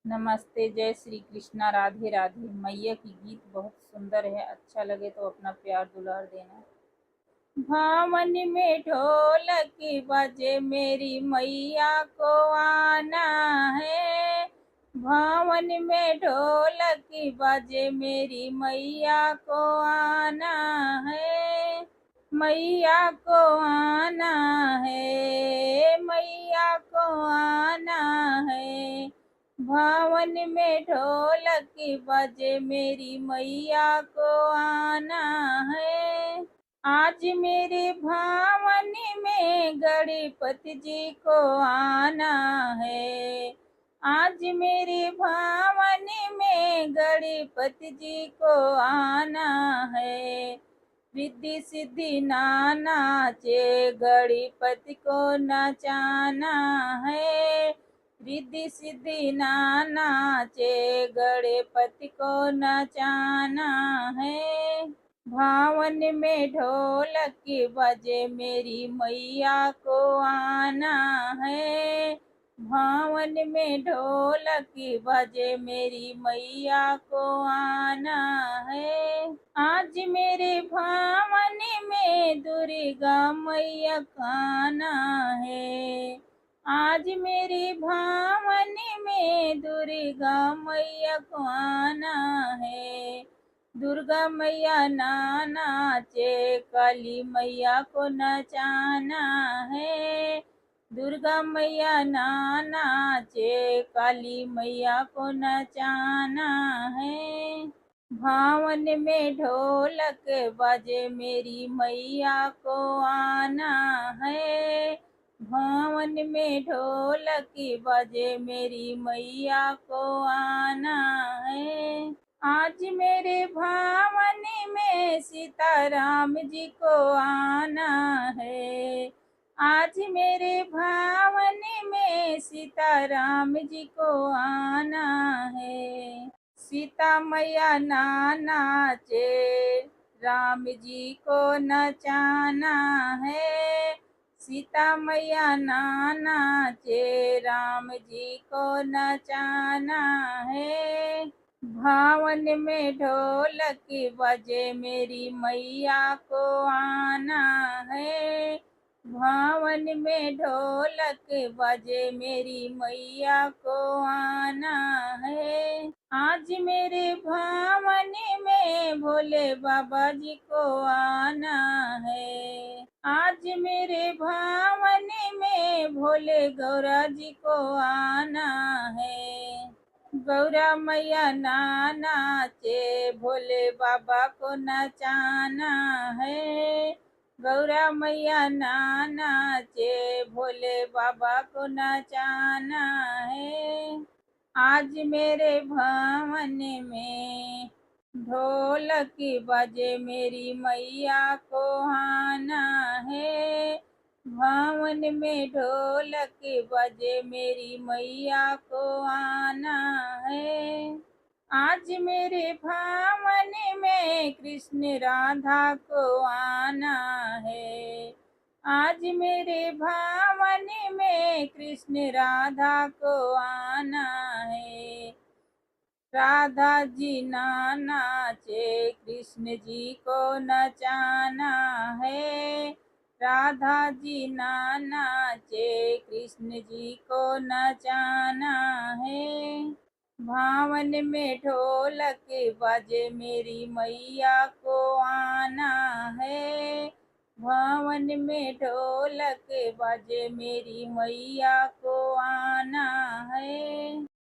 नमस्ते, जय श्री कृष्णा, राधे राधे। मैया की गीत बहुत सुंदर है, अच्छा लगे तो अपना प्यार दुलार देना। भावन में ढोलक बजे मेरी मैया को आना है। भावन में ढोलक बजे मेरी मैया को आना है। मैया को आना है, मैया को आना है। भावन में ढोलक बजे मेरी मैया को आना है। आज मेरे भावन में गणपति जी को आना है। आज मेरे भावन में गणपति जी को आना है। रिद्धि सिद्धि नाचे गणपति को नचाना है। रिद्धि सिद्धि नाचे गणपति को नचाना है। भावन में ढोलक बजे मेरी मैया को आना है। भावन में ढोलक बजे मेरी मैया को आना है। आज मेरे भावन में दुर्गा मैया का आना है। आज मेरे भावन में दुर्गा मैया को आना है। दुर्गा मैया नाचे, काली मैया को नचाना है। दुर्गा मैया नाचे, काली मैया को नचाना है। भावन में ढोलक बजे मेरी मैया को आना है। भावन में ढोलक बजे मेरी मैया को आना है। आज मेरे भावन में सीताराम जी को आना है। आज मेरे भावन में सीताराम जी को आना है। सीता मैया नाचे, राम जी को नचाना है। सीता मैया नाचे, राम जी को नचाना है। भावन में ढोलक बजे मेरी मैया को आना है। भावन में ढोलक बजे मेरी मैया को आना है। आज मेरे भावन में भोले बाबा जी को आना है। आज मेरे भावन में भोले गौरा जी को आना है। गौरा मैया नाचे, भोले बाबा को नचाना है। गौरा मैया नाचे, भोले बाबा को नचाना है। आज मेरे भावन में ढोलक बजे मेरी मैया को आना है। भावन में ढोलक बजे मेरी मैया को आना है। आज मेरे भावन में कृष्ण राधा को आना है। आज मेरे भावन में कृष्ण राधा को आना है। राधा जी नाचे, कृष्ण जी को नचाना है। राधा जी नाचे, कृष्ण जी को नचाना है। भावन में ढोलक बजे मेरी मैया को आना है। भावन में ढोलक बजे मेरी मैया को आना है।